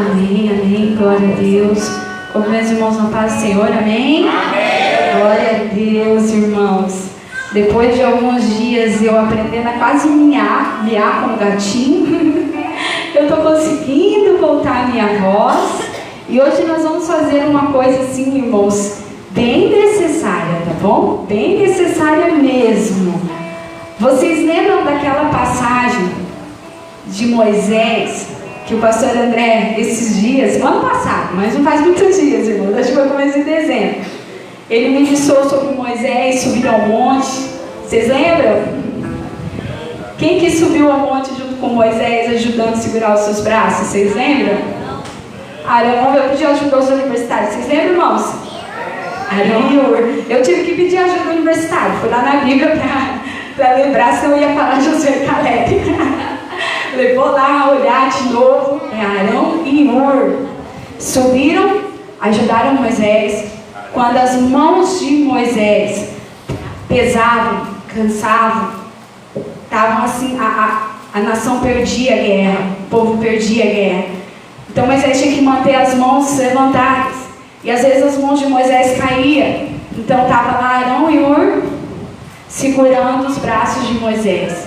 Amém, amém, glória a Deus. Como meus irmãos na paz do Senhor, amém? Amém. Glória a Deus, irmãos. Depois de alguns dias eu aprendendo a quase miar como gatinho, eu estou conseguindo voltar a minha voz. E hoje nós vamos fazer uma coisa assim, irmãos, bem necessária, tá bom? Bem necessária mesmo. Vocês lembram daquela passagem de Moisés, que o pastor André, esses dias, ano passado, mas não faz muitos dias, irmão, acho que foi começo de dezembro, ele ministrou sobre Moisés subir ao monte. Vocês lembram? Quem que subiu ao monte junto com Moisés, ajudando a segurar os seus braços? Vocês lembram? Arão. Eu pedi ajuda aos universitários. Vocês lembram, irmãos? Arão e Ur. Eu tive que pedir ajuda ao universitário. Fui lá na Bíblia para lembrar, senão eu ia falar Josué e Caleb. Levou lá a olhar de novo. Arão e Ur subiram, ajudaram Moisés. Quando as mãos de Moisés pesavam, cansavam, estavam assim, a nação perdia a guerra, o povo perdia a guerra. Então Moisés tinha que manter as mãos levantadas. E às vezes as mãos de Moisés caíam. Então estava lá Arão e Ur segurando os braços de Moisés,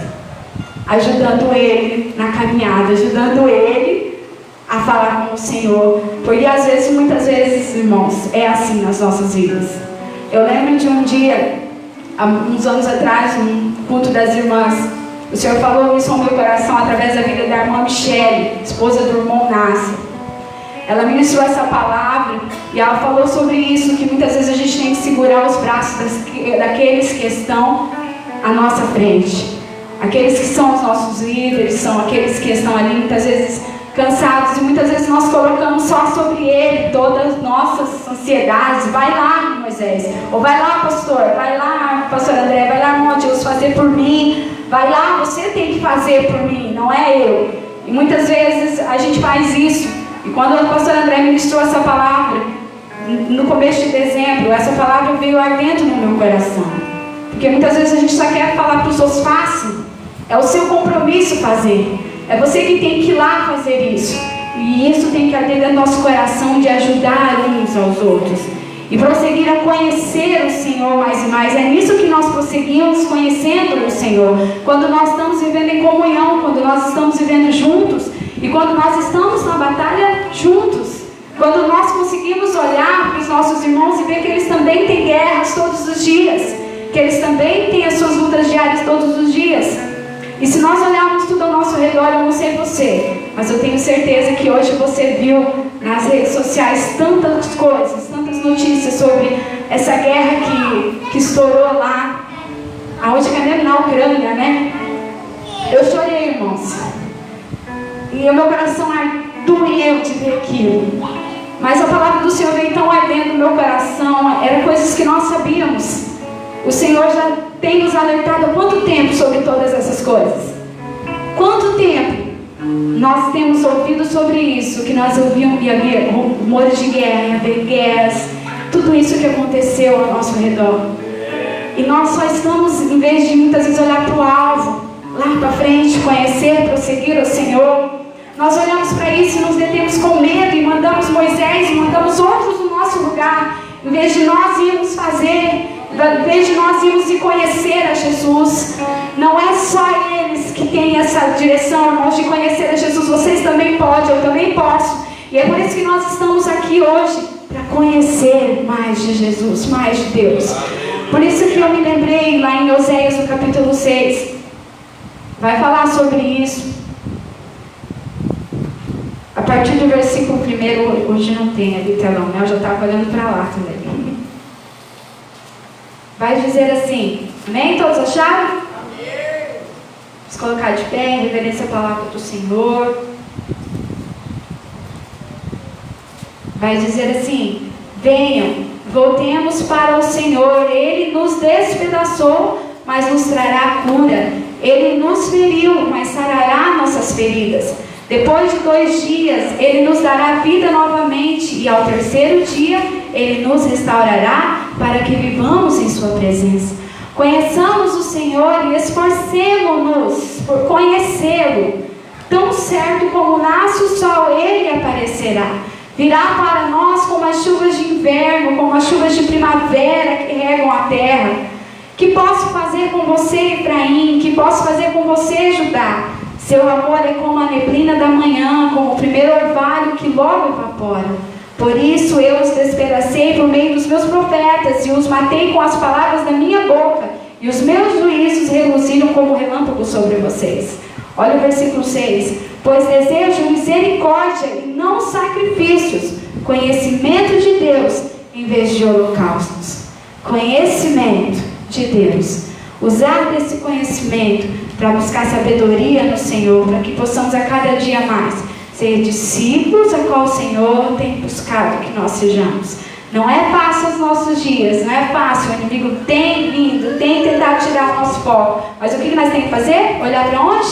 ajudando ele na caminhada, ajudando ele a falar com o Senhor. Porque às vezes, muitas vezes, irmãos, é assim nas nossas vidas. Eu lembro de um dia, há uns anos atrás, num culto das irmãs, o Senhor falou isso ao meu coração através da vida da irmã Michele, esposa do irmão Nácio. Ela ministrou essa palavra e ela falou sobre isso, que muitas vezes a gente tem que segurar os braços daqueles que estão à nossa frente. Aqueles que são os nossos líderes, são aqueles que estão ali muitas vezes cansados, e muitas vezes nós colocamos só sobre ele todas as nossas ansiedades. Vai lá, Moisés, ou vai lá, pastor André, vai lá, irmão Deus, fazer por mim. Vai lá, você tem que fazer por mim, não é eu. E muitas vezes a gente faz isso. E quando o pastor André ministrou essa palavra, no começo de dezembro, essa palavra veio ardendo no meu coração. Porque muitas vezes a gente só quer falar para os outros, façam. É o seu compromisso fazer. É você que tem que ir lá fazer isso. E isso tem que arder dentro do nosso coração, de ajudar uns aos outros. E prosseguir a conhecer o Senhor mais e mais. É nisso que nós prosseguimos, conhecendo o Senhor. Quando nós estamos vivendo em comunhão, quando nós estamos vivendo juntos. E quando nós estamos na batalha juntos. Quando nós conseguimos olhar para os nossos irmãos e ver que eles também têm guerras todos os dias. Que eles também têm as suas lutas diárias todos os dias. E se nós olharmos tudo ao nosso redor, eu não sei você, mas eu tenho certeza que hoje você viu nas redes sociais tantas coisas, tantas notícias sobre essa guerra que estourou lá, aonde que é mesmo? Na Ucrânia, né? Eu chorei, irmãos. E o meu coração doeu de ver aquilo. Mas a palavra do Senhor veio tão ardendo no meu coração, eram coisas que nós sabíamos. O Senhor já tem nos alertado há quanto tempo sobre todas essas coisas? Quanto tempo nós temos ouvido sobre isso? Que nós ouvíamos, ia haver rumores de guerra, ia haver guerras, tudo isso que aconteceu ao nosso redor. E nós só estamos, em vez de muitas vezes olhar para o alvo, lá para frente, conhecer, prosseguir o Senhor, nós olhamos para isso e nos detemos com medo e mandamos Moisés, mandamos outros no nosso lugar, em vez de nós irmos fazer. Em vez de nós irmos e conhecer a Jesus. Não é só eles que têm essa direção, irmãos, de conhecer a Jesus. Vocês também podem, eu também posso. E é por isso que nós estamos aqui hoje, para conhecer mais de Jesus, mais de Deus. Por isso que eu me lembrei lá em Oséias, no capítulo 6. Vai falar sobre isso. A partir do versículo 1, hoje não tem ali telão, né? Eu já estava olhando para lá também. Vai dizer assim, amém? Todos acharam? Amém. Vamos colocar de pé em reverência à palavra do Senhor. Vai dizer assim, venham, voltemos para o Senhor. Ele nos despedaçou, mas nos trará cura. Ele nos feriu, mas sarará nossas feridas. Depois de 2 dias, Ele nos dará vida novamente, e ao 3º dia, Ele nos restaurará para que vivamos em Sua presença. Conheçamos o Senhor e esforcemo-nos por conhecê-lo. Tão certo como nasce o sol, Ele aparecerá. Virá para nós como as chuvas de inverno, como as chuvas de primavera que regam a terra. Que posso fazer com você, Efraim? Que posso fazer com você, Judá? Seu amor é como a neblina da manhã, como o primeiro orvalho que logo evapora. Por isso eu os despedacei por meio dos meus profetas e os matei com as palavras da minha boca, e os meus juízos reluziram como relâmpagos sobre vocês. Olha o versículo 6. Pois desejo misericórdia e não sacrifícios, conhecimento de Deus em vez de holocaustos. Conhecimento de Deus. Usar desse conhecimento para buscar sabedoria no Senhor, para que possamos a cada dia mais ser discípulos a qual o Senhor tem buscado que nós sejamos. Não é fácil os nossos dias, não é fácil, o inimigo tem vindo, tem tentado tirar o nosso foco. Mas o que nós temos que fazer? Olhar para onde?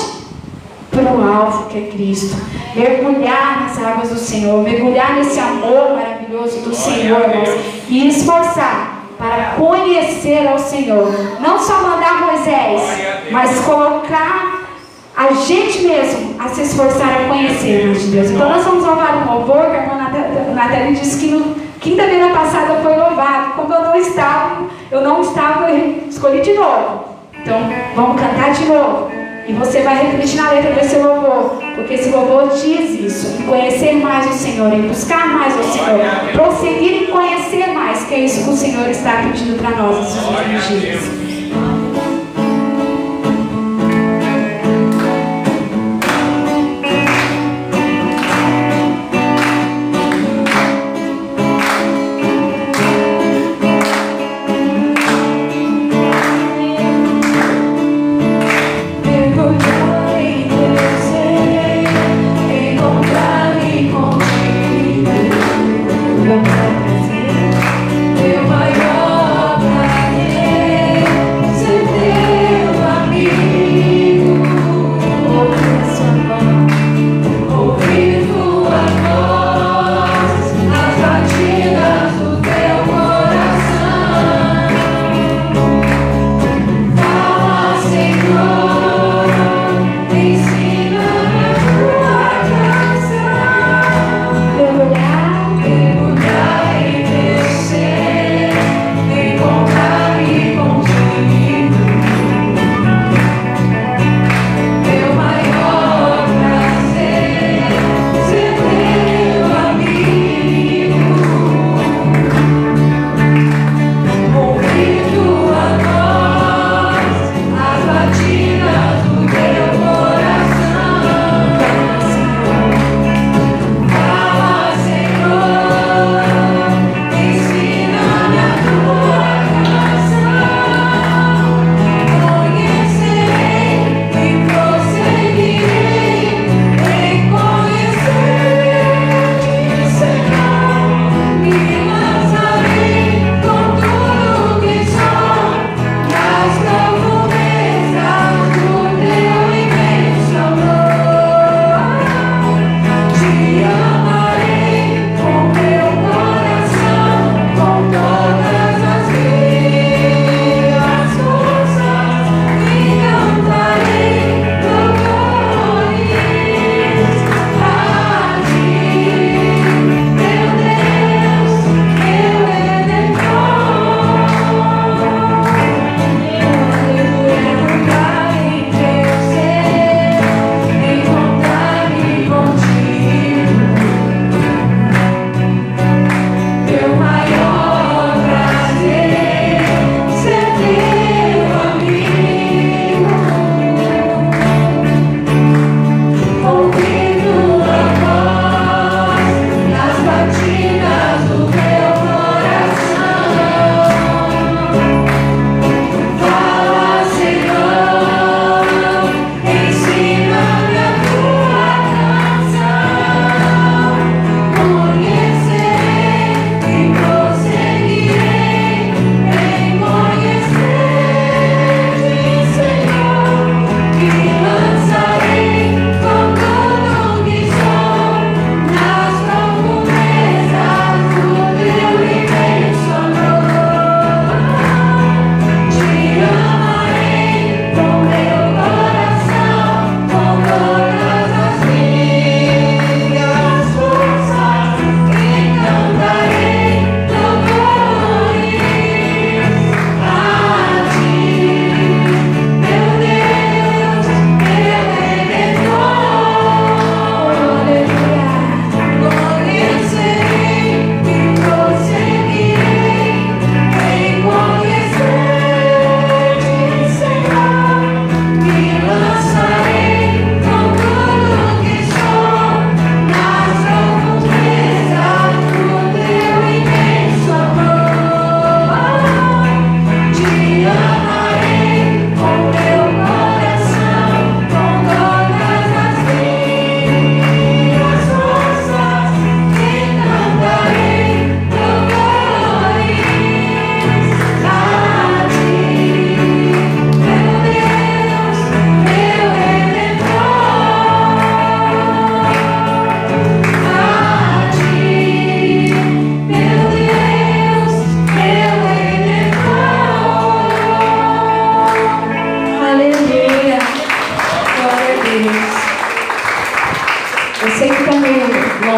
Para o alvo que é Cristo. Mergulhar nas águas do Senhor, mergulhar nesse amor maravilhoso do Senhor, irmãos, e esforçar para conhecer ao Senhor. Não só mandar Moisés, mas colocar a gente mesmo a se esforçar a conhecer mais de Deus. Então nós vamos louvar um louvor que a irmã Nathalie disse que no quinta-feira passada foi louvado. Como eu não estava, eu escolhi de novo. Então vamos cantar de novo. E você vai refletir na letra desse louvor, porque esse louvor diz isso, em conhecer mais o Senhor, em buscar mais o Senhor, prosseguir em conhecer mais, que é isso que o Senhor está pedindo para nós nesses últimos dias. Meu maior prazer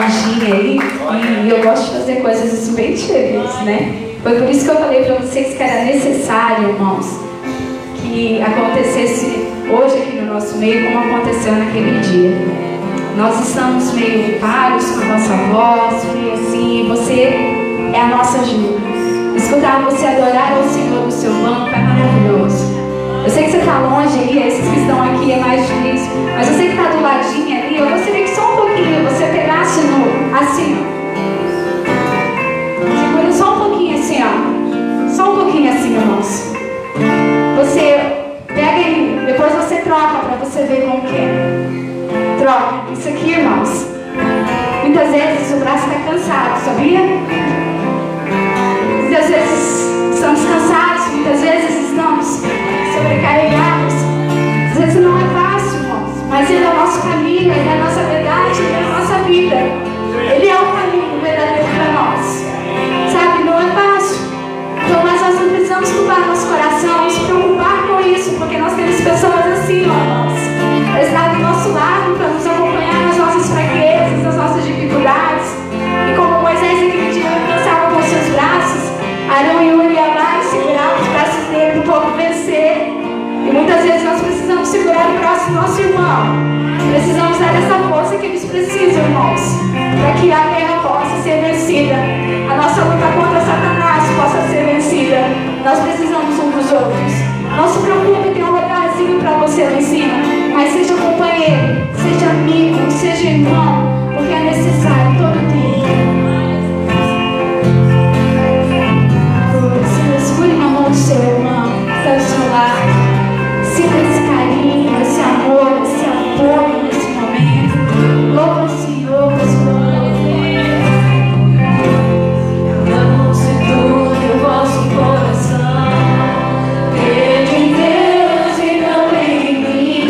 lojinha aí, e eu gosto de fazer coisas assim bem diferentes, né? Foi por isso que eu falei para vocês que era necessário, irmãos, que acontecesse hoje aqui no nosso meio como aconteceu naquele dia. Nós estamos meio paros com a nossa voz, meio assim, e você é a nossa ajuda. Escutar você adorar ao Senhor no seu banco é maravilhoso. Eu sei que você está longe aí, esses que estão aqui é mais difícil, mas você que está do ladinho ali, eu gostaria que só um pouquinho você pegasse assim, ó. Segura só um pouquinho assim, ó. Só um pouquinho assim, irmãos. Você pega aí, depois você troca para você ver como que é. Troca. Isso aqui, irmãos. Muitas vezes o braço está cansado, sabia? Muitas vezes estamos cansados, muitas vezes estamos sobrecarregados. Às vezes não é fácil, irmãos, mas Ele é o nosso caminho, Ele é a nossa verdade, Ele é a nossa vida. Ele é o caminho verdadeiro para nós. Sabe, não é fácil. Então nós não precisamos culpar nosso coração, nos preocupar com isso, porque nós temos pessoas assim, irmãos. Eles estão do nosso lado para nos acompanhar nas nossas fraquezas, nas nossas dificuldades. E como Moisés aquele dia alcançava com seus braços, Arão e Uri ia lá e seguravam os braços dele para o povo vencer. E muitas vezes nós precisamos segurar o braço do nosso irmão. Precisamos dar essa força que eles precisam, irmãos, para que a guerra possa ser vencida. A nossa luta contra Satanás possa ser vencida. Nós precisamos uns dos outros. Não se preocupe, tem um lugarzinho para você lá em cima. Mas seja companheiro, seja amigo, seja irmão, porque é necessário todo o tempo. Segure na mão do seu irmão, está ao seu lado. Sinta esse carinho, esse amor, esse apoio nesse momento. Louva o Senhor por sua glória. Amamos de tudo o vosso coração. Crede em Deus e não em mim.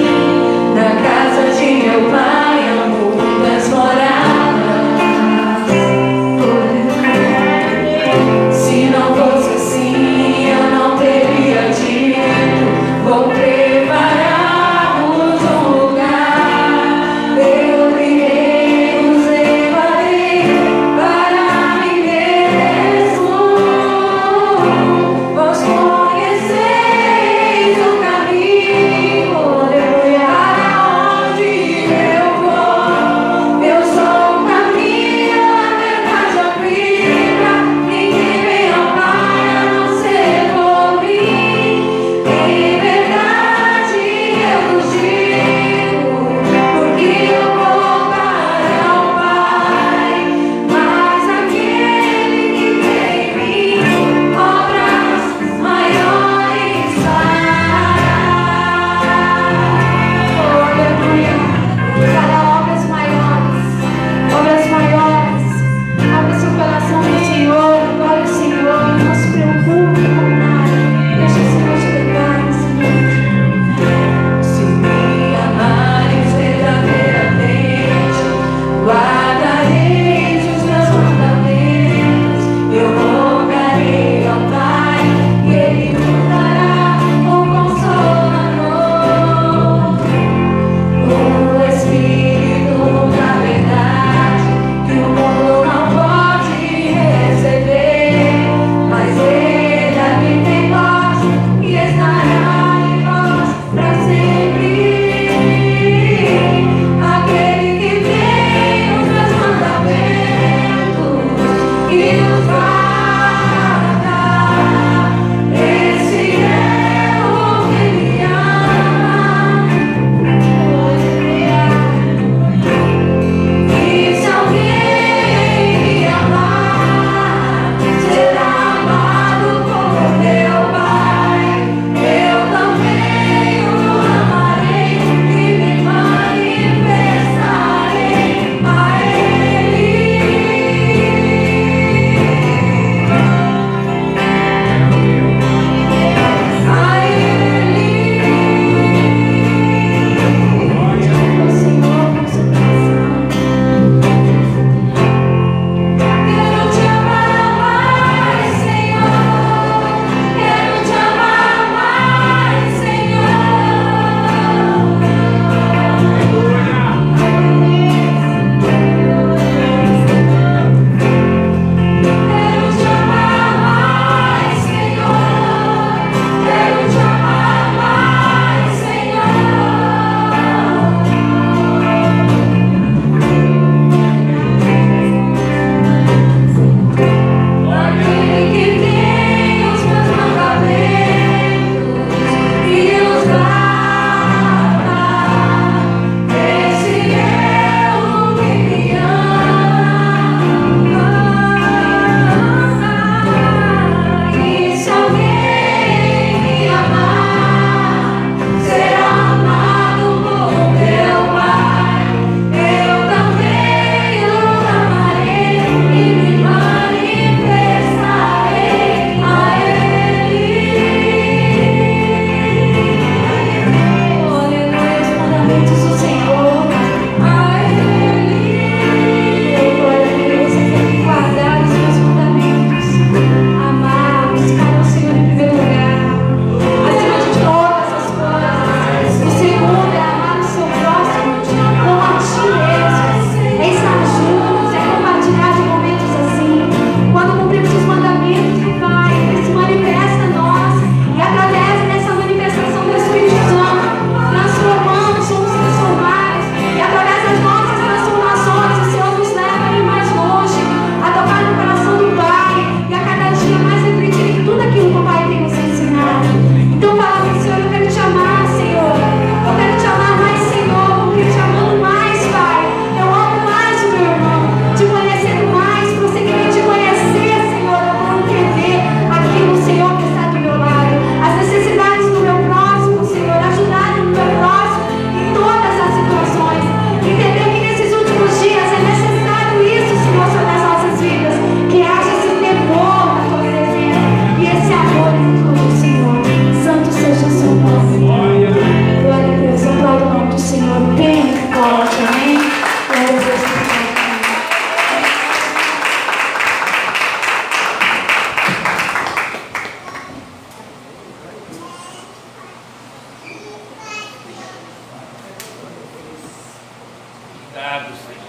Obrigado, Senhor.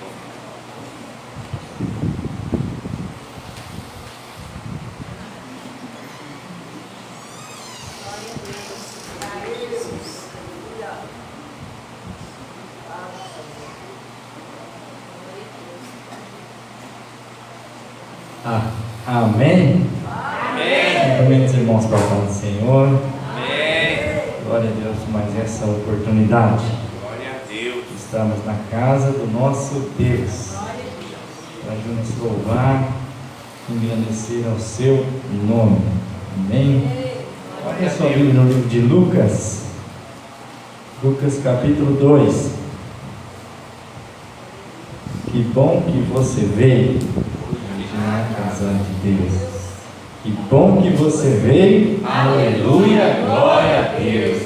Amém? Amém. Cumprimentos, irmãos, para a paz do Senhor. Amém. Glória a Deus por mais essa oportunidade. Glória a Deus. Estamos na casa do nosso Deus, para juntos louvar e engrandecer ao seu nome. Amém? Olha sua Bíblia no livro de Lucas, Lucas capítulo 2. Que bom que você veio na casa de Deus. Que bom que você veio. Aleluia, glória a Deus.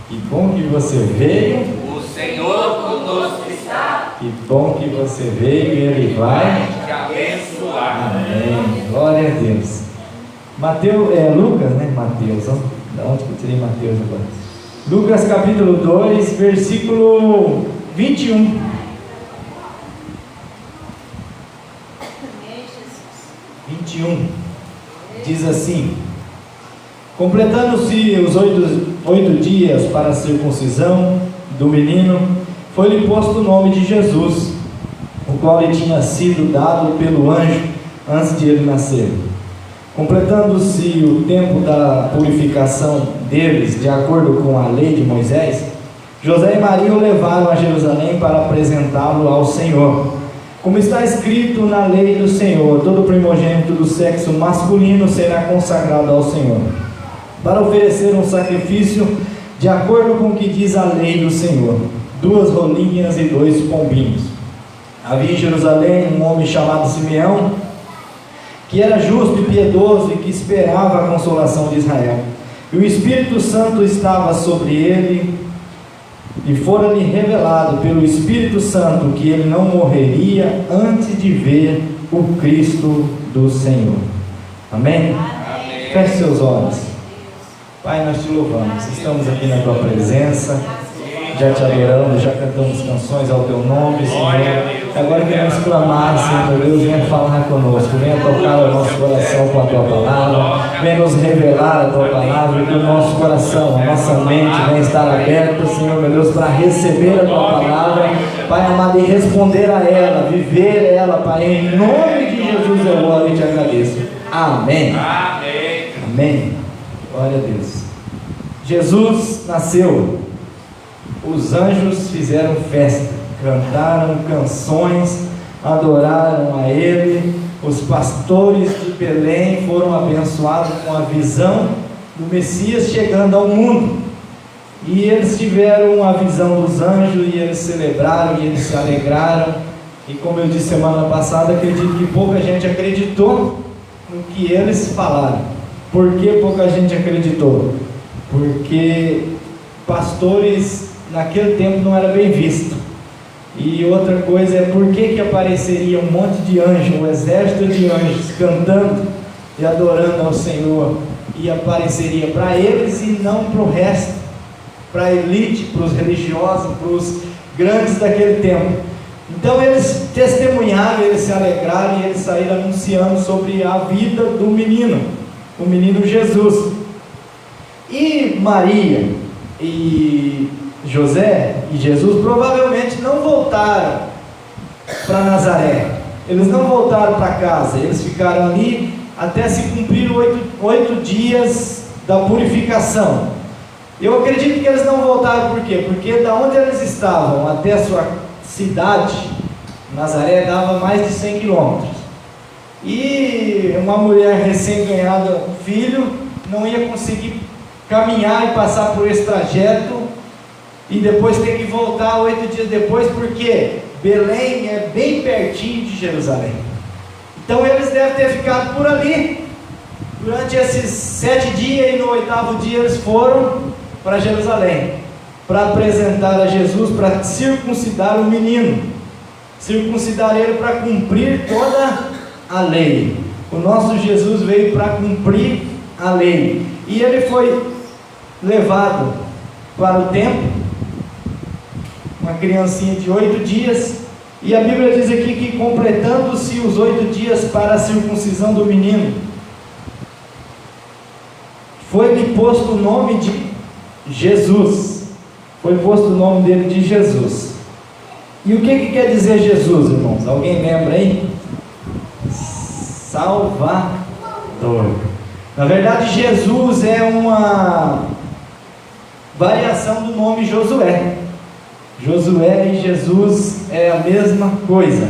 Que bom que você veio. O Senhor conosco está. Que bom que você veio e Ele vai te abençoar. Amém. Glória a Deus. Mateus, Lucas, né? Mateus, ó. Da onde que eu tirei Mateus agora? Lucas capítulo 2, versículo 21. 21 diz assim: completando-se os 8 dias para a circuncisão do menino, foi-lhe posto o nome de Jesus, o qual lhe tinha sido dado pelo anjo antes de ele nascer. Completando-se o tempo da purificação deles, de acordo com a lei de Moisés, José e Maria o levaram a Jerusalém para apresentá-lo ao Senhor. Como está escrito na lei do Senhor, todo primogênito do sexo masculino será consagrado ao Senhor, para oferecer um sacrifício de acordo com o que diz a lei do Senhor: 2 rolinhas e 2 pombinhos. Havia em Jerusalém um homem chamado Simeão, que era justo e piedoso e que esperava a consolação de Israel. E o Espírito Santo estava sobre ele, e fora-lhe revelado pelo Espírito Santo que ele não morreria antes de ver o Cristo do Senhor. Amém? Amém. Feche seus olhos. Pai, nós te louvamos, estamos aqui na tua presença, já te adoramos, já cantamos canções ao teu nome, Senhor. Agora queremos clamar, Senhor Deus, venha falar conosco, venha tocar o nosso coração com a tua palavra, venha nos revelar a tua palavra, que o nosso coração, a nossa mente venha estar aberta, Senhor meu Deus, para receber a tua palavra, Pai amado, e responder a ela, viver ela, Pai, em nome de Jesus eu oro e te agradeço. Amém. Amém. Amém. Glória a Deus. Jesus nasceu. Os anjos fizeram festa, cantaram canções, adoraram a Ele. Os pastores de Belém foram abençoados com a visão do Messias chegando ao mundo. E eles tiveram a visão dos anjos e eles celebraram e eles se alegraram. E como eu disse semana passada, acredito que pouca gente acreditou no que eles falaram. Por que pouca gente acreditou? Porque pastores naquele tempo não era bem visto. E outra coisa é por que apareceria um monte de anjos, um exército de anjos cantando e adorando ao Senhor, e apareceria para eles e não para o resto, para a elite, para os religiosos, para os grandes daquele tempo. Então eles testemunharam, eles se alegraram e eles saíram anunciando sobre a vida do menino, o menino Jesus. E Maria e José e Jesus provavelmente não voltaram para Nazaré, eles não voltaram para casa, eles ficaram ali até se cumprir 8 dias da purificação. Eu acredito que eles não voltaram, por quê? Porque da onde eles estavam até a sua cidade, Nazaré, dava mais de 100 quilômetros, e uma mulher recém-ganhada filho não ia conseguir caminhar e passar por esse trajeto e depois ter que voltar 8 dias depois, porque Belém é bem pertinho de Jerusalém. Então eles devem ter ficado por ali durante esses 7 dias, e no 8º dia eles foram para Jerusalém para apresentar a Jesus, para circuncidar o menino, circuncidar ele para cumprir toda a lei. O nosso Jesus veio para cumprir a lei, e ele foi levado para o templo, uma criancinha de 8 dias, E a Bíblia diz aqui que completando-se os 8 dias para a circuncisão do menino, foi-lhe posto o nome de Jesus. Foi posto o nome dele de Jesus. E o que quer dizer Jesus, irmãos? Alguém lembra aí? Salvador. Na verdade, Jesus é uma variação do nome Josué. Josué e Jesus é a mesma coisa.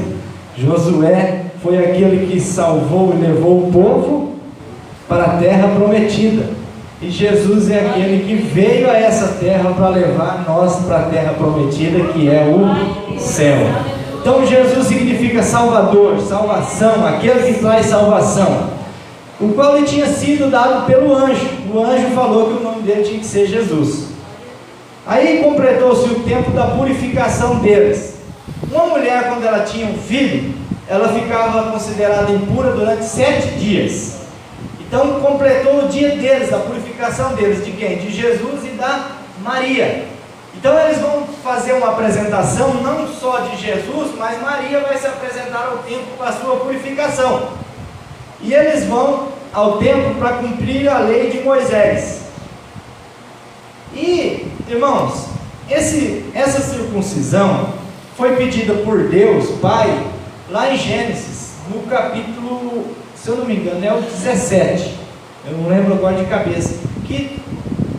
Josué foi aquele que salvou e levou o povo para a terra prometida. E Jesus é aquele que veio a essa terra para levar nós para a terra prometida, que é o céu. Então Jesus significa Salvador, salvação, aquele que traz salvação, o qual lhe tinha sido dado pelo anjo. O anjo falou que o nome dele tinha que ser Jesus. Aí completou-se o tempo da purificação deles. Uma mulher, quando ela tinha um filho, ela ficava considerada impura durante 7 dias. Então completou o dia deles, a purificação deles. De quem? De Jesus e da Maria. Então eles vão fazer uma apresentação não só de Jesus, mas Maria vai se apresentar ao templo para a sua purificação. E eles vão ao templo para cumprir a lei de Moisés. E, irmãos, essa circuncisão foi pedida por Deus Pai lá em Gênesis, no capítulo, se eu não me engano, é o 17, eu não lembro agora de cabeça, que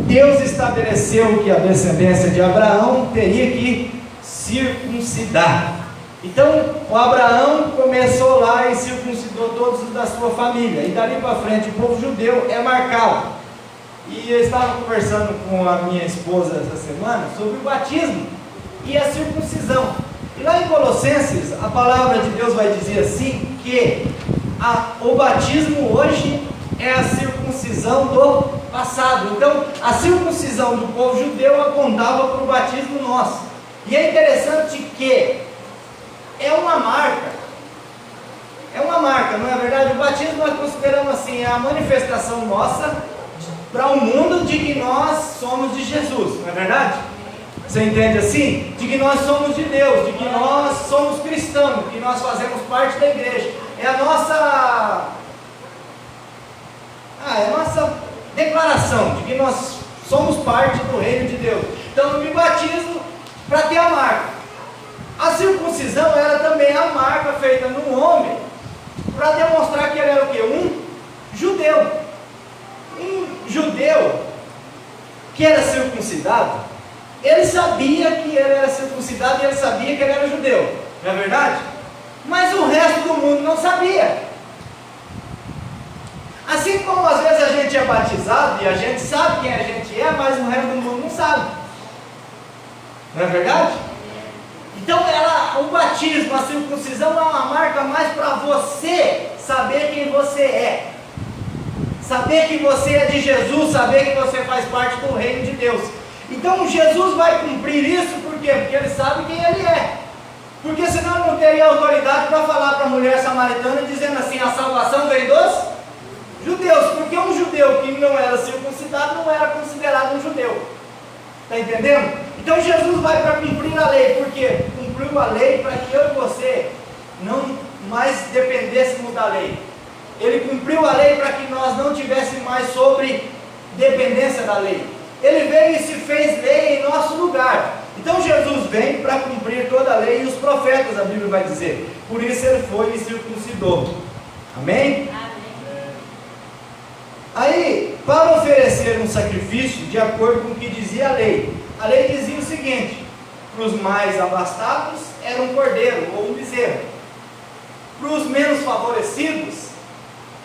Deus estabeleceu que a descendência de Abraão teria que circuncidar. Então, o Abraão começou lá e circuncidou todos os da sua família, e dali para frente o povo judeu é marcado. E eu estava conversando com a minha esposa essa semana sobre o batismo e a circuncisão. E lá em Colossenses, a palavra de Deus vai dizer assim, que o batismo hoje é a circuncisão do passado. Então, a circuncisão do povo judeu apontava para o batismo nosso. E é interessante que é uma marca, não é verdade? O batismo nós consideramos assim, é a manifestação nossa para o mundo de que nós somos de Jesus, não é verdade? Você entende assim? De que nós somos de Deus, de que nós somos cristãos, de que nós fazemos parte da igreja. É a nossa declaração de que nós somos parte do reino de Deus. Então eu me batizo para ter a marca. A circuncisão era também a marca feita no homem para demonstrar que ele era o quê? Um judeu. Um judeu que era circuncidado, ele sabia que ele era circuncidado e ele sabia que ele era judeu, não é verdade? Mas o resto do mundo não sabia. Assim como às vezes a gente é batizado e a gente sabe quem a gente é, mas o resto do mundo não sabe, não é verdade? Então o batismo, a circuncisão é uma marca mais para você saber quem você é, saber que você é de Jesus, saber que você faz parte do reino de Deus. Então Jesus vai cumprir isso, por quê? Porque ele sabe quem ele é. Porque senão ele não teria autoridade para falar para a mulher samaritana dizendo assim, a salvação vem dos judeus, porque um judeu que não era circuncidado não era considerado um judeu. Está entendendo? Então Jesus vai para cumprir a lei, porque cumpriu a lei para que eu e você não mais dependêssemos da lei. Ele cumpriu a lei para que nós não tivéssemos mais sobre dependência da lei. Ele veio e se fez lei em nosso lugar. Então Jesus vem para cumprir toda a lei e os profetas, a Bíblia vai dizer. Por isso ele foi e circuncidou. Amém? Aí, para oferecer um sacrifício de acordo com o que dizia a lei dizia o seguinte: para os mais abastados era um cordeiro ou um bezerro, para os menos favorecidos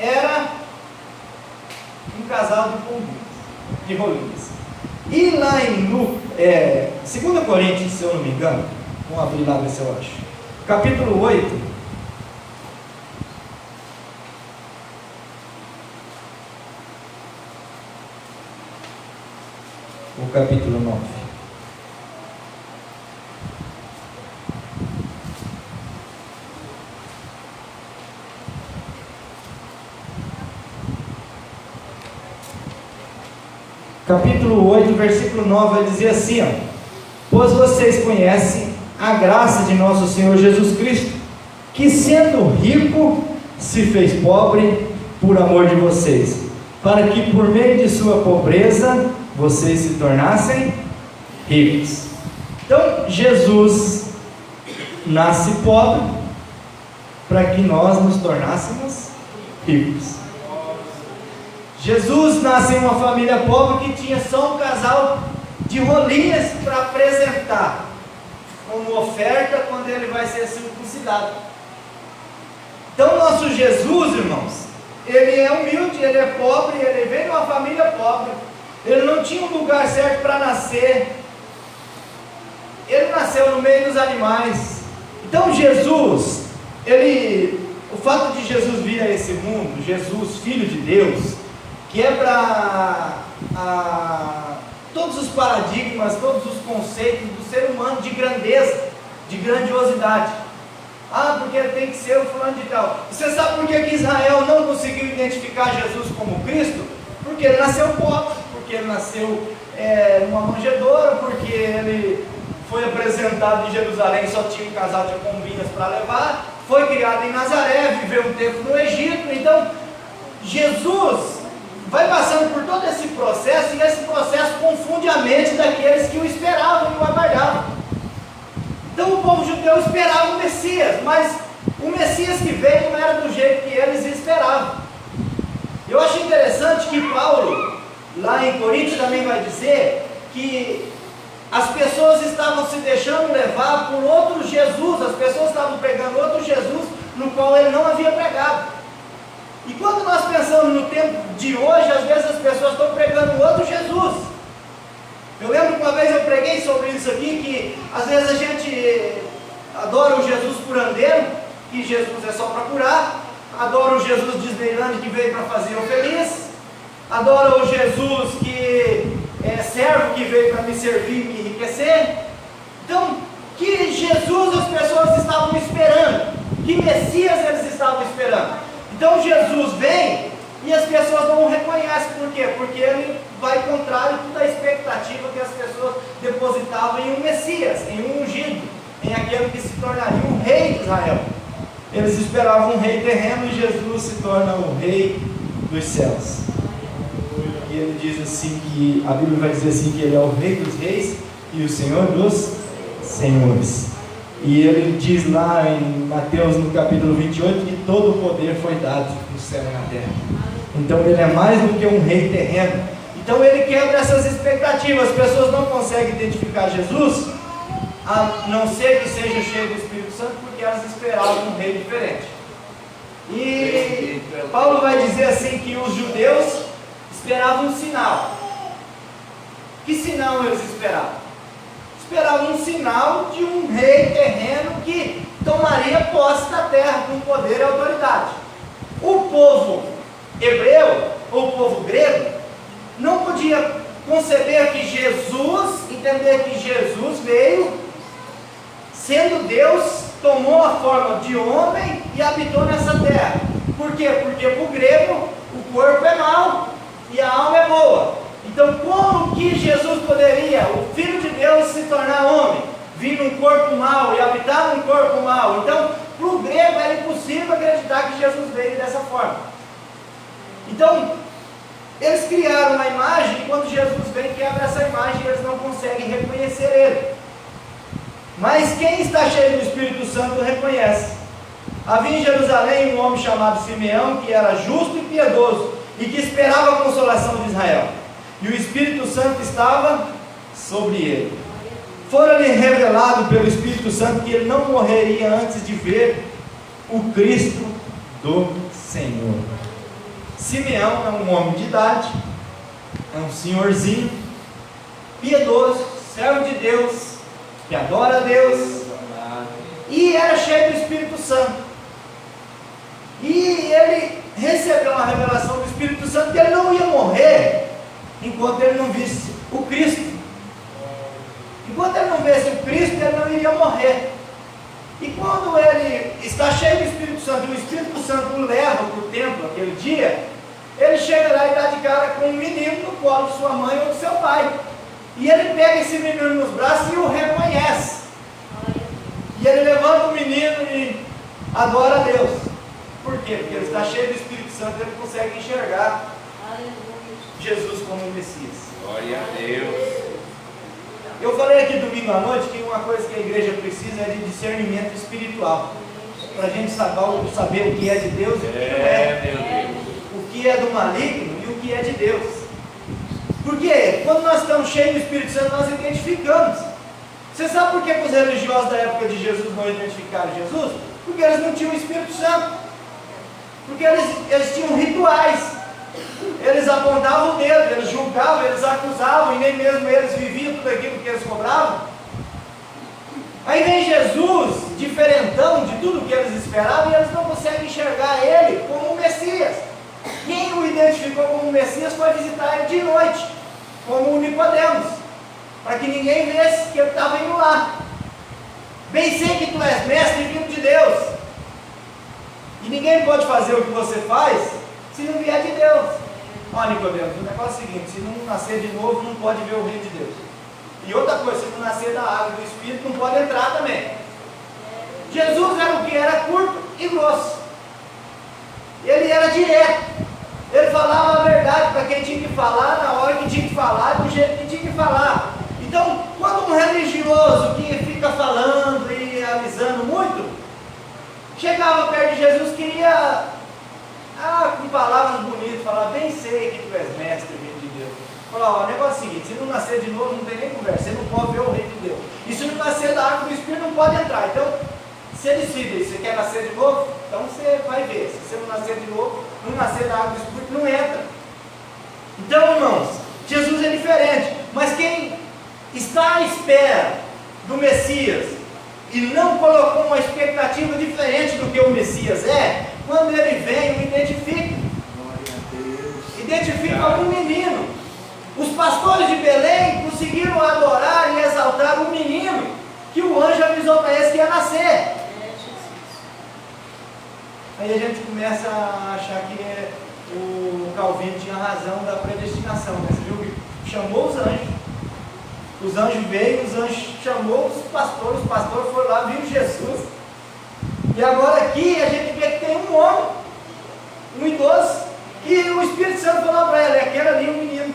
era um casal de pombinhos, de rolinhas. E lá em 2 Coríntios, se eu não me engano, vamos abrir lá ver se eu acho, capítulo 8, o capítulo 9. Capítulo 8, versículo 9, vai dizer assim, ó: pois vocês conhecem a graça de nosso Senhor Jesus Cristo, que sendo rico, se fez pobre por amor de vocês, para que por meio de sua pobreza, vocês se tornassem ricos. Então, Jesus nasce pobre, para que nós nos tornássemos ricos. Jesus nasce em uma família pobre que tinha só um casal de rolinhas para apresentar como oferta quando ele vai ser circuncidado. Então nosso Jesus, irmãos, ele é humilde, ele é pobre, ele vem de uma família pobre, ele não tinha um lugar certo para nascer, ele nasceu no meio dos animais. Então Jesus, o fato de Jesus vir a esse mundo, Jesus, Filho de Deus, quebra todos os paradigmas, todos os conceitos do ser humano de grandeza, de grandiosidade. Porque ele tem que ser o fulano de tal. Você sabe por que Israel não conseguiu identificar Jesus como Cristo? Porque ele nasceu pobre, porque ele nasceu numa manjedoura, porque ele foi apresentado em Jerusalém, só tinha um casal de concubinas para levar, foi criado em Nazaré, viveu um tempo no Egito. Então Jesus vai passando por todo esse processo, e esse processo confunde a mente daqueles que o esperavam e o aguardavam. Então o povo judeu esperava o Messias, mas o Messias que veio não era do jeito que eles esperavam. Eu acho interessante que Paulo, lá em Coríntios, também vai dizer que as pessoas estavam se deixando levar por outro Jesus, as pessoas estavam pregando outro Jesus, no qual ele não havia pregado. E quando nós pensamos no tempo de hoje, às vezes as pessoas estão pregando outro Jesus. Eu lembro que uma vez eu preguei sobre isso aqui, que às vezes a gente adora o Jesus curandeiro, que Jesus é só para curar, adora o Jesus Disneyland que veio para fazer eu feliz, adora o Jesus que é servo que veio para me servir e me enriquecer. Então, que Jesus as pessoas estavam esperando, que Messias eles estavam esperando. Então Jesus vem e as pessoas não o reconhecem. Por quê? Porque ele vai contrário a toda a expectativa que as pessoas depositavam em um Messias, em um ungido, em aquele que se tornaria um rei de Israel. Eles esperavam um rei terreno e Jesus se torna o rei dos céus. E ele diz assim que, a Bíblia vai dizer assim, que ele é o rei dos reis e o Senhor dos senhores. E ele diz lá em Mateus no capítulo 28 que todo o poder foi dado no céu e na terra. Então ele é mais do que um rei terreno. Então ele quebra essas expectativas. As pessoas não conseguem identificar Jesus, a não ser que seja cheio do Espírito Santo, porque elas esperavam um rei diferente. E Paulo vai dizer assim que os judeus esperavam um sinal. Que sinal eles esperavam? Esperavam um sinal de um rei terreno que tomaria posse da terra com poder e autoridade. O povo hebreu, ou o povo grego, não podia conceber que Jesus, entender que Jesus veio, sendo Deus, tomou a forma de homem e habitou nessa terra. Por quê? Porque para o grego o corpo é mau e a alma é boa. Então como que Jesus poderia, o Filho de Deus, se tornar homem, vir num corpo mau e habitar num corpo mau? Então para o grego era impossível acreditar que Jesus veio dessa forma. Então eles criaram uma imagem, e quando Jesus vem, quebra essa imagem e eles não conseguem reconhecer ele. Mas quem está cheio do Espírito Santo reconhece. Havia em Jerusalém um homem chamado Simeão, que era justo e piedoso, e que esperava a consolação de Israel. E o Espírito Santo estava sobre ele. Fora-lhe revelado pelo Espírito Santo que ele não morreria antes de ver o Cristo do Senhor. Simeão é um homem de idade, é um senhorzinho, piedoso, servo de Deus, que adora a Deus, e era cheio do Espírito Santo. E ele recebeu uma revelação do Espírito Santo que ele não ia morrer enquanto ele não visse o Cristo. Enquanto ele não visse o Cristo, ele não iria morrer. E quando ele está cheio do Espírito Santo, e o Espírito Santo o leva para o templo aquele dia, ele chega lá e dá de cara com um menino no colo de sua mãe ou do seu pai. E ele pega esse menino nos braços e o reconhece. adora a Deus. Por quê? Porque ele está cheio do Espírito Santo, ele consegue enxergar Jesus como o Messias. Glória a Deus. Eu falei aqui domingo à noite que uma coisa que a igreja precisa é de discernimento espiritual, para a gente saber o que é de Deus e o que não é. Meu Deus. O que é do maligno e o que é de Deus. Porque quando nós estamos cheios do Espírito Santo, nós identificamos. Você sabe por que os religiosos da época de Jesus não identificaram Jesus? Porque eles não tinham o Espírito Santo. Porque eles tinham rituais. Eles apontavam o dedo, eles julgavam, eles acusavam, e nem mesmo eles viviam tudo aquilo que eles cobravam. Aí vem Jesus, diferentão de tudo que eles esperavam, e eles não conseguem enxergar ele como o Messias. Quem o identificou como Messias foi visitar ele de noite, como o Nicodemos, para que ninguém visse que ele estava indo lá. Bem sei que tu és mestre vindo de Deus, e ninguém pode fazer o que você faz se não vier de Deus. Olha, Nicodemos, o negócio é o seguinte: se não nascer de novo, não pode ver o reino de Deus. E outra coisa, se não nascer da água e do Espírito, não pode entrar também. Jesus era o que? Era curto e grosso. Ele era direto. Ele falava a verdade para quem tinha que falar, na hora que tinha que falar, do jeito que tinha que falar. Então, quando um religioso que fica falando e avisando muito, chegava perto de Jesus, queria, com palavras bonitas, falar: bem sei que tu és mestre, vindo de Deus. Falar: o negócio é o seguinte, se não nascer de novo, não tem nem conversa, você não pode ver o reino de Deus. E se não nascer da água do Espírito, não pode entrar. Então, você decide, você quer nascer de novo? Então você vai ver. Se você não nascer de novo, não nascer da água do Espírito, não entra. Então, irmãos, Jesus é diferente. Mas quem está à espera do Messias e não colocou uma expectativa diferente do que o Messias é, quando ele vem, o identifica. Identifica como um menino. Os pastores de Belém conseguiram adorar e exaltar um menino que o anjo avisou para eles que ia nascer. Aí a gente começa a achar que o Calvino tinha razão da predestinação, né? Você viu que chamou os anjos veio, os anjos chamou os pastores foram lá, viram Jesus. E agora aqui a gente vê que tem um homem, um idoso, que o Espírito Santo falou para ele: aquele ali é um menino.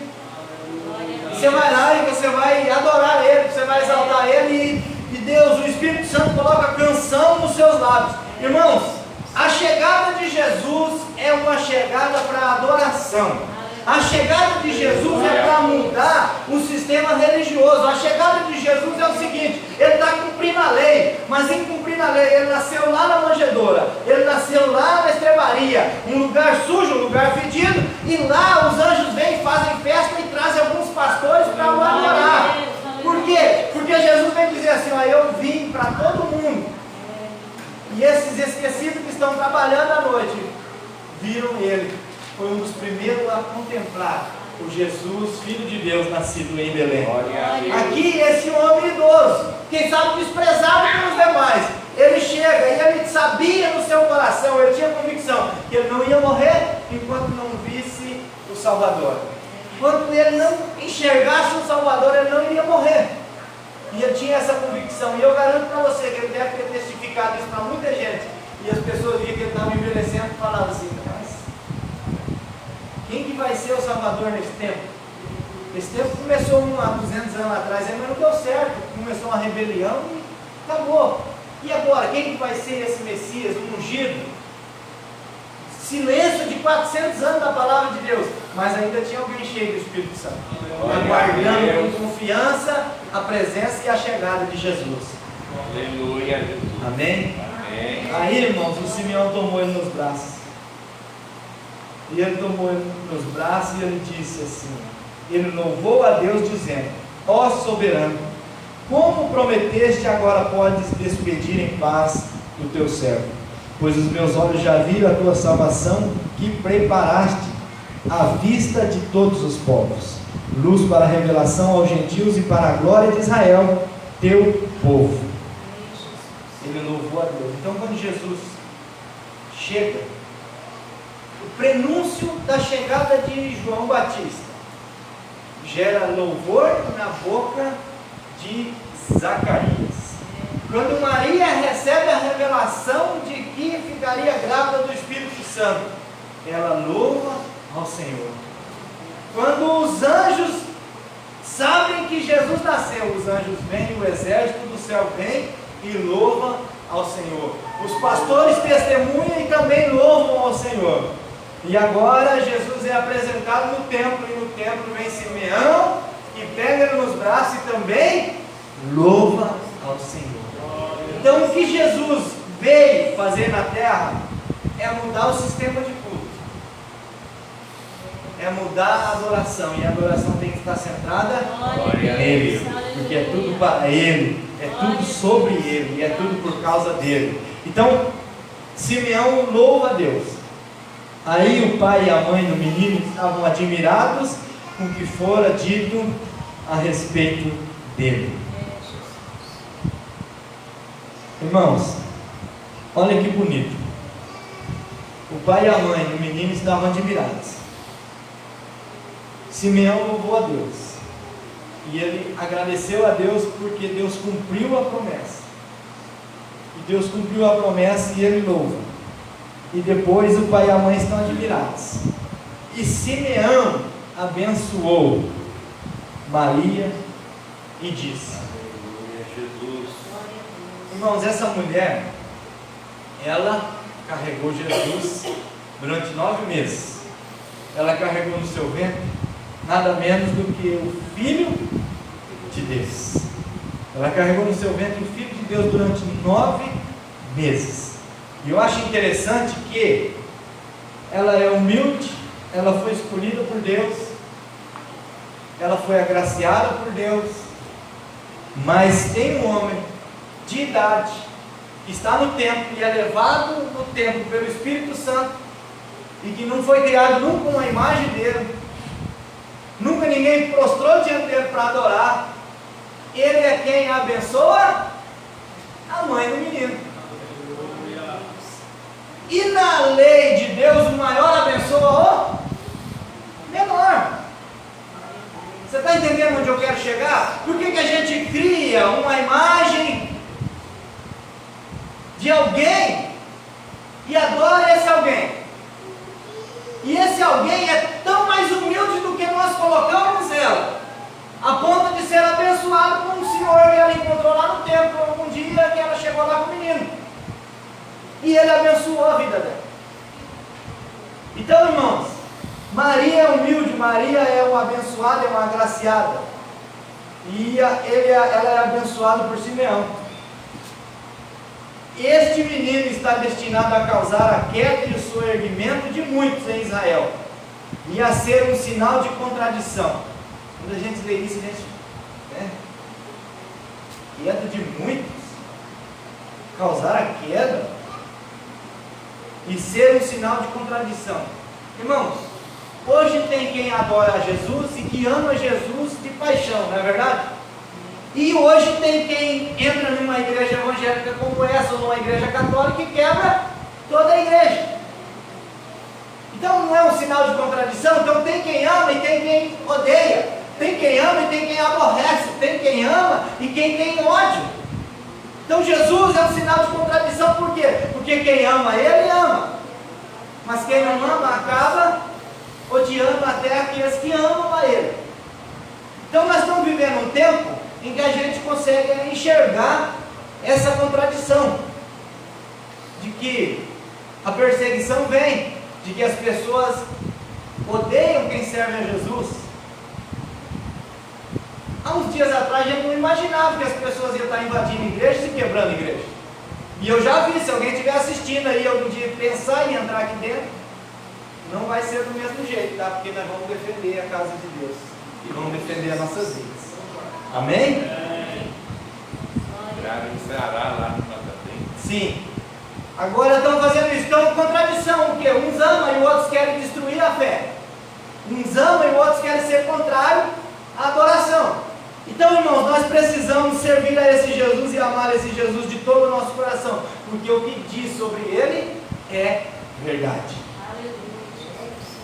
E você vai lá e você vai adorar ele, você vai exaltar ele, e Deus, o Espírito Santo coloca canção nos seus lábios. Irmãos, a chegada de Jesus é uma chegada para adoração. A chegada de Jesus é para mudar o sistema religioso. A chegada de Jesus é o seguinte: ele está cumprindo a lei, mas em cumprindo a lei, ele nasceu lá na manjedoura, ele nasceu lá na estrebaria, um lugar sujo, um lugar fedido, e lá os anjos vêm, fazem festa e trazem alguns pastores para o adorar. Por quê? Porque Jesus vem dizer assim: ó, eu vim para todo mundo. E esses esquecidos que estão trabalhando à noite viram ele. Foi um dos primeiros a contemplar o Jesus, Filho de Deus, nascido em Belém. Aqui, esse homem idoso, quem sabe desprezado pelos demais, ele chega e ele sabia no seu coração, ele tinha convicção que ele não ia morrer enquanto não visse o Salvador. Enquanto ele não enxergasse o Salvador, ele não iria morrer. E ele tinha essa convicção. E eu garanto para você que ele deve ter testificado isso para muita gente. E as pessoas viam que ele estava envelhecendo e falavam assim: quem que vai ser o Salvador nesse tempo? Esse tempo começou há 200 anos atrás, mas não deu certo. Começou uma rebelião e acabou. E agora, quem que vai ser esse Messias, o ungido? Silêncio de 400 anos da palavra de Deus, mas ainda tinha alguém cheio do Espírito Santo, aguardando com confiança a presença e a chegada de Jesus. Aleluia. Amém? Amém. Aí, irmãos, o Simeão tomou ele nos braços. E ele tomou ele nos braços e ele disse assim: ele louvou a Deus dizendo: ó soberano, como prometeste, agora podes despedir em paz do teu servo, pois os meus olhos já viram a tua salvação, que preparaste à vista de todos os povos, luz para a revelação aos gentios e para a glória de Israel, teu povo. Ele louvou a Deus. Então, quando Jesus chega, o prenúncio da chegada de João Batista gera louvor na boca de Zacarias. Quando Maria recebe a revelação de que que ficaria grávida do Espírito Santo. Ela louva ao Senhor. Quando os anjos sabem que Jesus nasceu, os anjos vêm, o exército do céu vem e louva ao Senhor. Os pastores testemunham e também louvam ao Senhor. E agora Jesus é apresentado no templo, e no templo vem Simeão e pega ele nos braços e também louva ao Senhor. Então o que Jesus veio fazer na terra é mudar o sistema de culto, é mudar a adoração, e a adoração tem que estar centrada nele, porque é tudo para Ele, é tudo sobre Ele, e é tudo por causa dele. Então Simeão louva a Deus. Aí o pai e a mãe do menino estavam admirados com o que fora dito a respeito dele. Irmãos, olha que bonito. O pai e a mãe do menino estavam admirados. Simeão louvou a Deus. E ele agradeceu a Deus porque Deus cumpriu a promessa. E Deus cumpriu a promessa e ele louva. E depois o pai e a mãe estão admirados. E Simeão abençoou Maria e disse: Aleluia, Jesus. Irmãos, essa mulher, ela carregou Jesus durante 9 meses. Ela carregou no seu ventre nada menos do que o Filho de Deus. Ela carregou no seu ventre o Filho de Deus durante 9 meses. E eu acho interessante que ela é humilde, ela foi escolhida por Deus, ela foi agraciada por Deus, mas tem um homem de idade que está no templo e é levado no templo pelo Espírito Santo e que não foi criado nunca uma imagem dele, nunca ninguém prostrou diante dele para adorar. Ele é quem abençoa a mãe do menino. E na lei de Deus, o maior abençoa o menor. Você está entendendo onde eu quero chegar? Por que a gente cria uma imagem de alguém e adora esse alguém? E esse alguém é tão mais humilde do que nós colocamos ela, a ponto de ser abençoado com um senhor que ela encontrou lá no templo algum dia que ela chegou lá com o menino. E ele abençoou a vida dela. Então, irmãos, Maria é humilde, Maria é uma abençoada, é uma agraciada. E ela é abençoada por Simeão. Este menino está destinado a causar a queda e o soerguimento de muitos em Israel, e a ser um sinal de contradição. Quando a gente lê isso, a gente, queda de muitos, causar a queda e ser um sinal de contradição. Irmãos, hoje tem quem adora a Jesus e que ama Jesus de paixão, não é verdade? E hoje tem quem entra numa igreja evangélica como essa, ou numa igreja católica, e quebra toda a igreja. Então não é um sinal de contradição? Então tem quem ama e tem quem odeia, tem quem ama e tem quem aborrece, tem quem ama e quem tem ódio. Então Jesus é um sinal de contradição. Por quê? Porque quem ama Ele ama, mas quem não ama acaba odiando até aqueles que amam a Ele. Então nós estamos vivendo um tempo em que a gente consegue enxergar essa contradição, de que a perseguição vem, de que as pessoas odeiam quem serve a Jesus. Há uns dias atrás a gente não imaginava que as pessoas iam estar invadindo igrejas e quebrando igrejas. E eu já vi, se alguém estiver assistindo aí algum dia pensar em entrar aqui dentro, não vai ser do mesmo jeito, tá? Porque nós vamos defender a casa de Deus e vamos defender as nossas vidas. Amém? Entraram no Ceará, lá no Catavento. Sim. Agora estão fazendo isso. Então, contradição, o quê? Uns amam e outros querem destruir a fé. Uns amam e outros querem ser contrário à adoração. Então, irmãos, nós precisamos servir a esse Jesus e amar esse Jesus de todo o nosso coração, porque o que diz sobre Ele é verdade.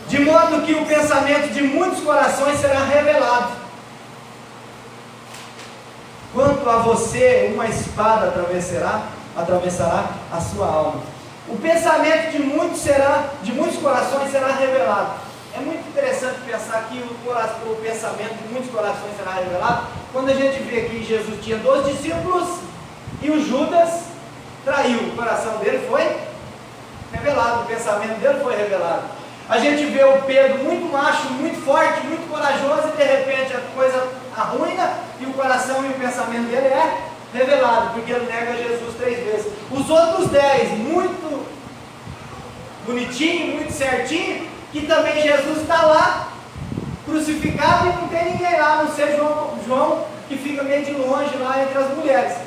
De modo que o pensamento de muitos corações será revelado. Quanto a você, uma espada atravessará a sua alma. O pensamento de muitos corações será revelado. É muito interessante pensar que o pensamento de muitos corações será revelado, quando a gente vê que Jesus tinha 12 discípulos e o Judas traiu. O coração dele foi revelado, o pensamento dele foi revelado. A gente vê o Pedro muito macho, muito forte, muito corajoso, e de repente a coisa arruina e o coração e o pensamento dele é revelado, porque ele nega Jesus 3 vezes. Os outros 10, muito bonitinho, muito certinho, que também Jesus está lá, crucificado, e não tem ninguém lá, a não ser João, que fica meio de longe lá entre as mulheres.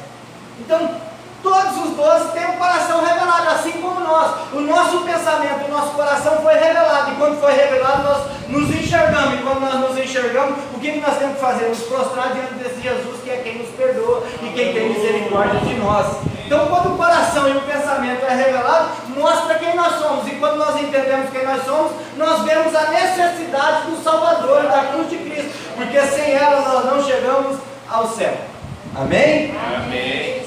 Então, todos os 12 têm o coração revelado, assim como nós. O nosso pensamento, o nosso coração foi revelado, e quando foi revelado, nós nos enxergamos. E quando nós nos enxergamos, o que nós temos que fazer? Nos prostrar diante desse Jesus, que é quem nos perdoa e quem tem misericórdia de nós. Então, quando o coração e o pensamento é revelado, mostra quem nós somos. E quando nós entendemos quem nós somos, nós vemos a necessidade do Salvador, da cruz de Cristo, porque sem ela nós não chegamos ao céu. Amém? Amém.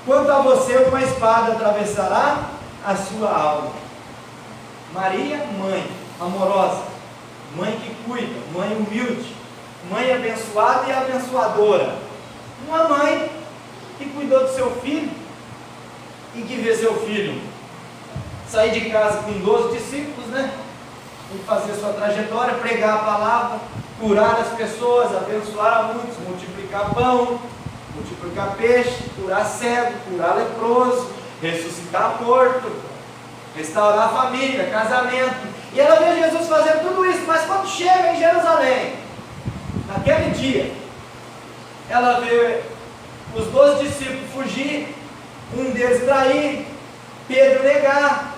Quanto a você, uma espada atravessará a sua alma. Maria, mãe amorosa, mãe que cuida, mãe humilde, mãe abençoada e abençoadora. Uma mãe que cuidou do seu filho e que vê seu filho sair de casa com 12 discípulos, né? E fazer sua trajetória, pregar a palavra, curar as pessoas, abençoar a muitos, multiplicar pão, multiplicar peixe, curar cego, curar leproso, ressuscitar morto, restaurar a família, casamento. E ela vê Jesus fazendo tudo isso, mas quando chega em Jerusalém, naquele dia, ela vê os 12 discípulos fugir, um deles trair, Pedro negar.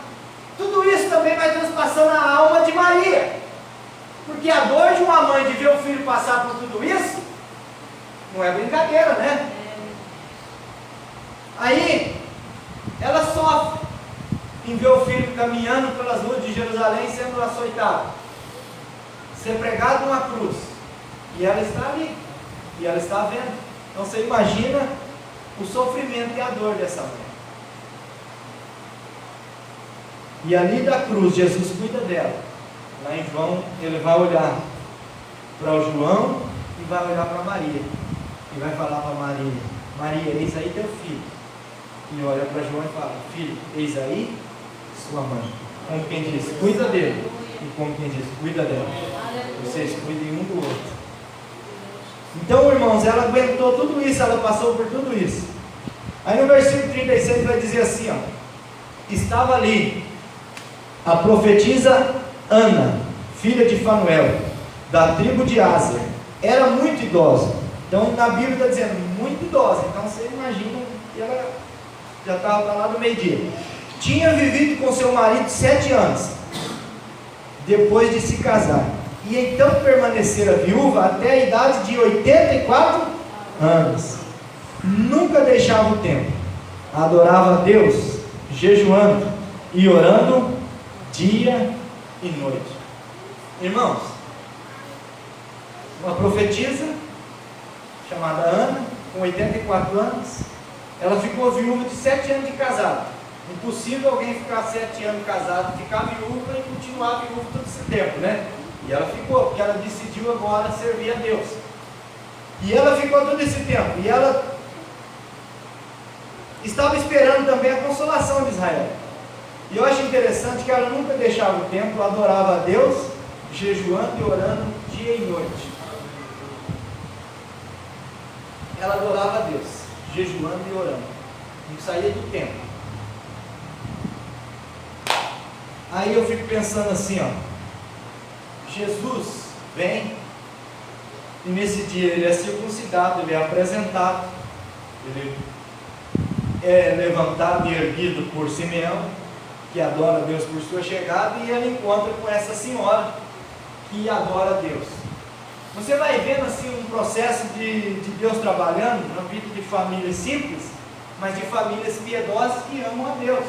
Tudo isso também vai transpassando a alma de Maria, porque a dor de uma mãe de ver o filho passar por tudo isso não é brincadeira, né? Aí ela sofre em ver o filho caminhando pelas ruas de Jerusalém sendo açoitado, ser pregado numa cruz, e ela está ali, e ela está vendo. Então você imagina o sofrimento e a dor dessa mãe. E ali da cruz Jesus cuida dela. Lá em João ele vai olhar para o João e vai olhar para Maria e vai falar para Maria: Maria, eis aí teu filho. E olha para João e fala: filho, eis aí sua mãe. Como quem diz, cuida dele. E como quem diz, cuida dela. Vocês cuidem um do outro. Então, irmãos, ela aguentou tudo isso, ela passou por tudo isso. Aí no versículo 36 vai dizer assim, ó: estava ali a profetisa Ana, filha de Fanuel, da tribo de Áser. Era muito idosa. Então na Bíblia está dizendo muito idosa. Então você imagina que ela já estava lá no meio-dia. Tinha vivido com seu marido 7 anos, depois de se casar. E então permanecera viúva até a idade de 84 anos. Nunca deixava o templo. Adorava a Deus, jejuando e orando dia e noite. Irmãos, uma profetisa chamada Ana, com 84 anos, ela ficou viúva de 7 anos de casado. Impossível alguém ficar 7 anos casado, ficar viúva e continuar viúva todo esse tempo, né? E ela ficou, porque ela decidiu agora servir a Deus. E ela ficou todo esse tempo. E ela estava esperando também a consolação de Israel. E eu acho interessante que ela nunca deixava o templo, adorava a Deus, jejuando e orando dia e noite. Ela adorava a Deus, jejuando e orando. Não saía do templo. Aí eu fico pensando assim, ó: Jesus vem, e nesse dia ele é circuncidado, ele é apresentado, ele é levantado e erguido por Simeão, que adora a Deus por sua chegada, e ele encontra com essa senhora que adora a Deus. Você vai vendo assim um processo de Deus trabalhando na vida de famílias simples, mas de famílias piedosas que amam a Deus,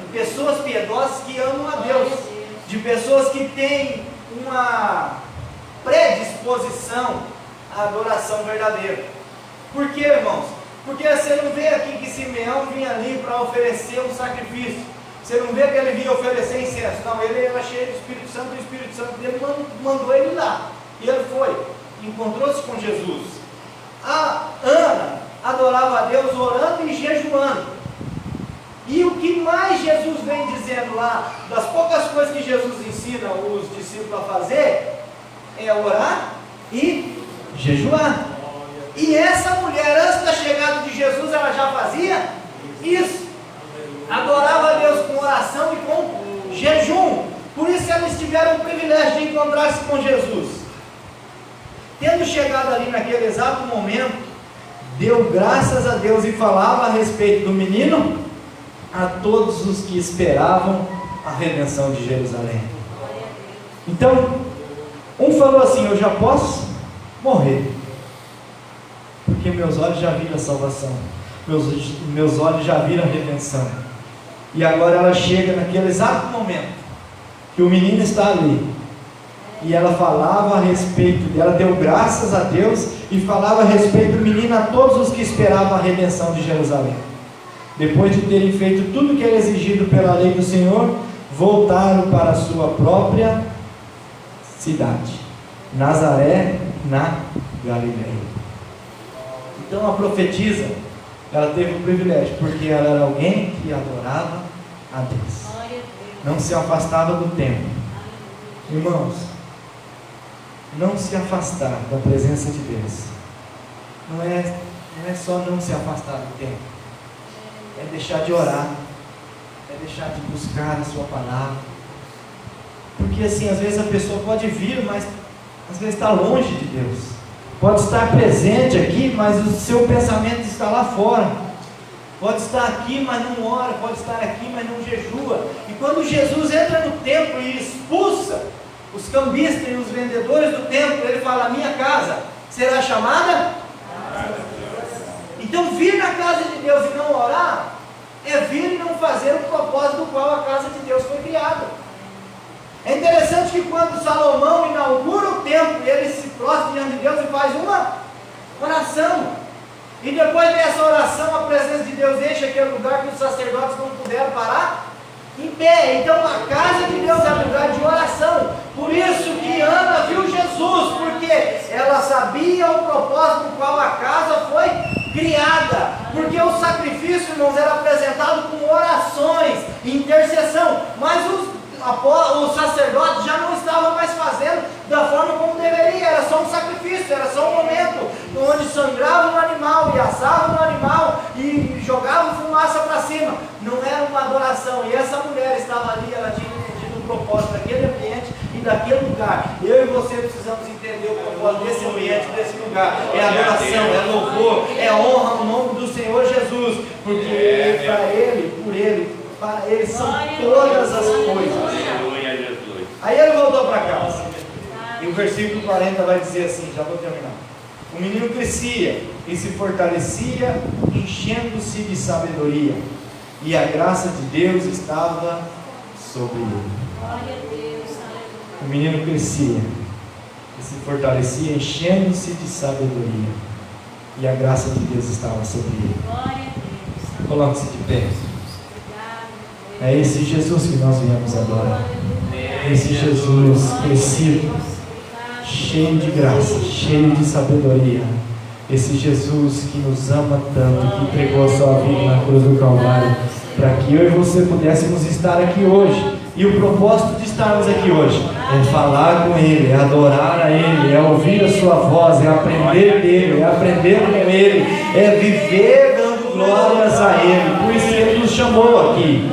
de pessoas piedosas que amam a Deus, de pessoas que têm uma predisposição à adoração verdadeira. Por quê, irmãos? Porque você não vê aqui que Simeão vinha ali para oferecer um sacrifício. Você não vê que ele vinha oferecer incenso. Não, ele era cheio do Espírito Santo, e o Espírito Santo dele mandou ele lá. E ele foi, encontrou-se com Jesus. A Ana adorava a Deus orando e jejuando. E o que mais Jesus vem dizendo lá, das poucas coisas que Jesus ensina os discípulos a fazer, é orar e jejuar. E essa mulher, antes da chegada de Jesus, ela já fazia isso. Adorava a Deus com oração e com jejum. Por isso eles tiveram o privilégio de encontrar-se com Jesus. Tendo chegado ali naquele exato momento, deu graças a Deus e falava a respeito do menino a todos os que esperavam a redenção de Jerusalém. Então, um falou assim: eu já posso morrer, porque meus olhos já viram a salvação, meus olhos já viram a redenção. E agora ela chega naquele exato momento que o menino está ali, e ela falava a respeito dela, deu graças a Deus e falava a respeito do menino a todos os que esperavam a redenção de Jerusalém. Depois de terem feito tudo o que era exigido pela lei do Senhor, voltaram para a sua própria cidade, Nazaré, na Galileia. Então a profetisa, ela teve o privilégio, porque ela era alguém que adorava a Deus, não se afastava do templo. Irmãos, não se afastar da presença de Deus não é só não se afastar do templo, é deixar de orar, é deixar de buscar a sua palavra. Porque assim, às vezes a pessoa pode vir, mas às vezes está longe de Deus. Pode estar presente aqui, mas o seu pensamento está lá fora. Pode estar aqui, mas não ora. Pode estar aqui, mas não jejua. E quando Jesus entra no templo e expulsa os cambistas e os vendedores do templo, ele fala: minha casa será chamada? Então vir na casa de Deus e não orar é vir e não fazer o propósito do qual a casa de Deus foi criada. É interessante que quando Salomão inaugura o templo, ele se prostra diante de Deus e faz uma oração. E depois dessa oração, a presença de Deus enche aquele lugar que os sacerdotes não puderam parar em pé. Então a casa de Deus é lugar de oração. Por isso que Ana viu Jesus, porque ela sabia o propósito do qual a casa foi criada. Porque o sacrifício, irmãos, era apresentado com orações, intercessão. Mas os sacerdotes já não estavam mais fazendo da forma como deveria. Era só um sacrifício, era só um momento onde sangravam o animal e assavam o animal e jogavam fumaça para cima. Não era uma adoração. E essa mulher estava ali, ela tinha entendido o propósito daquele ambiente e daquele lugar. Eu e você precisamos entender o propósito desse ambiente, desse lugar. É adoração, é louvor, é honra no nome do Senhor Jesus, porque para Ele, por Ele, para Ele são todas as coisas. Aí ele voltou para casa. E o versículo 40 vai dizer assim, já vou terminar: o menino crescia e se fortalecia, enchendo-se de sabedoria, e a graça de Deus estava sobre ele. O menino crescia e se fortalecia, enchendo-se de sabedoria, e a graça de Deus estava sobre ele. Coloque-se de pé. É esse Jesus que nós viemos adorar. Esse Jesus crescido, cheio de graça, cheio de sabedoria. Esse Jesus que nos ama tanto, que entregou a sua vida na cruz do Calvário, para que eu e você pudéssemos estar aqui hoje. E o propósito de estarmos aqui hoje é falar com Ele, é adorar a Ele, é ouvir a sua voz, é aprender dEle, é aprender com Ele, é viver dando glórias a Ele. Por isso Ele nos chamou aqui.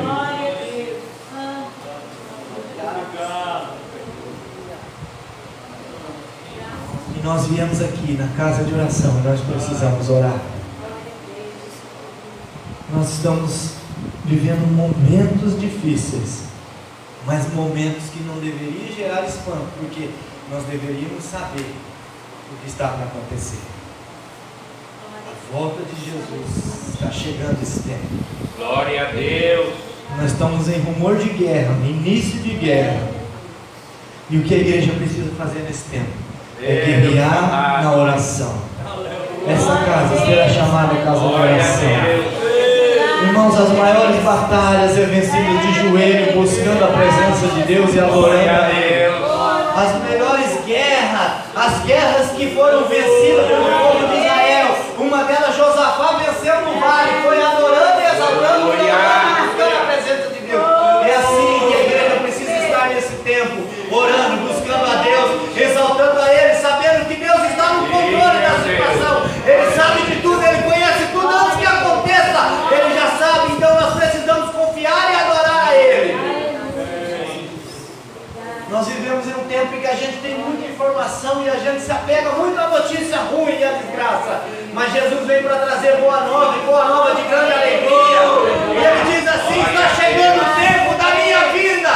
E nós viemos aqui na casa de oração e nós precisamos orar. Nós estamos vivendo momentos difíceis, mas momentos que não deveriam gerar espanto, porque nós deveríamos saber o que está para acontecer. A volta de Jesus está chegando esse tempo. Glória a Deus. Nós estamos em rumor de guerra, no início de guerra. E o que a igreja precisa fazer nesse tempo? É guerrear na oração. essa casa será chamada casa de oração. Irmãos, as maiores batalhas é vencidas de joelho, buscando a presença de Deus e adorando a Ele. As melhores guerras, as guerras que foram vencidas pelo povo de Israel, uma delas Josafá venceu no vale, foi adorando e exaltando, buscando a presença de Deus. É assim que a igreja precisa estar nesse tempo, orando, buscando a Deus, exaltando a Ele, sabendo que Deus está no controle da situação. Ele sabe de tudo, Ele conhece tudo antes que aconteça. Ele já sabe, então nós precisamos confiar e adorar a Ele. Nós vivemos em um tempo em que a gente tem muita informação e a gente se apega muito à notícia ruim e à desgraça. Mas Jesus veio para trazer boa nova de grande alegria. E Ele diz assim: está chegando o tempo da minha vida.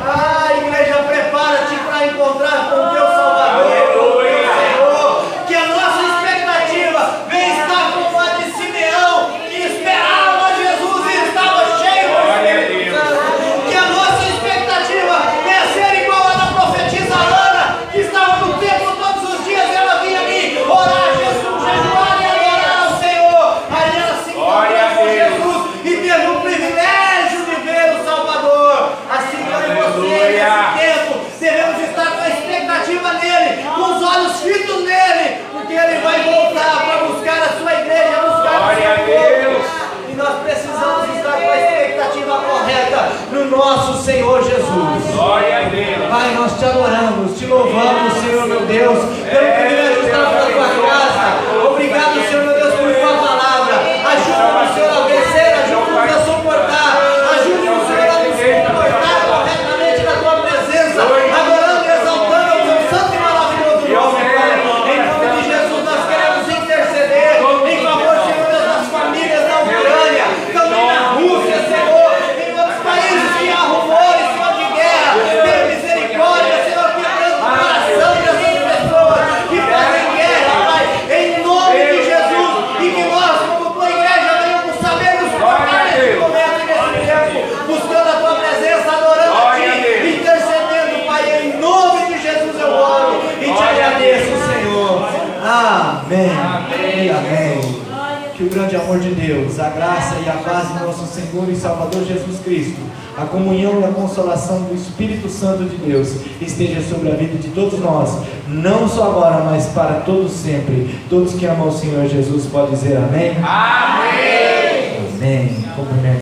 Ah, igreja, prepara-te para encontrar com o teu Salvador, com o teu Senhor. Que a nossa expectativa vem estar como a de Simeão, que esperava Jesus e estava cheio do Espírito Santo. Que a nossa expectativa venha ser igual a da profetisa Ana, que estava no templo todos os dias. Ela vinha ali orar a Jesus, jejuar e adorar ao Senhor. Aí ela se encontrou com Jesus e teve o privilégio de ver o Salvador. Assim como você, nesse tempo, devemos estar com a expectativa nele, com os olhos fitos nele, porque ele vai voltar para buscar a sua igreja, buscar o seu povo. E nós precisamos estar com a expectativa correta no nosso Senhor Jesus. Glória a Deus. Pai, nós te adoramos, te louvamos, Senhor meu Deus, pelo privilégio de estarmos na tua casa. Obrigado, Senhor meu Deus, por tua palavra. Ajuda-nos, Senhor, a vencer, ajuda-nos a suportar, ajuda-nos, Senhor, a nos comportar corretamente na tua presença, adorando e exaltando o teu santo e maravilhoso nome, Pai. Em nome de Jesus, nós queremos interceder em favor, Senhor Deus, das famílias da Ucrânia, também na Rússia, Senhor, em outros países que há rumores só de guerra. Tenha misericórdia, Senhor, quebrando o coração dessas pessoas que fazem guerra, Pai, em nome de Jesus, e que nós, como tua igreja, venhamos saber nos portar nesse momento e nesse tempo, buscando a tua presença, adorando a ti, intercedendo, Pai, em nome de Jesus eu oro e te agradeço, Senhor. Amém. E amém. Que o grande amor de Deus, a graça e a paz do nosso Senhor e Salvador Jesus Cristo, a comunhão e a consolação do Espírito Santo de Deus esteja sobre a vida de todos nós, não só agora, mas para todos sempre. Todos que amam o Senhor Jesus podem dizer amém? Amém. Amém. Cumprimento.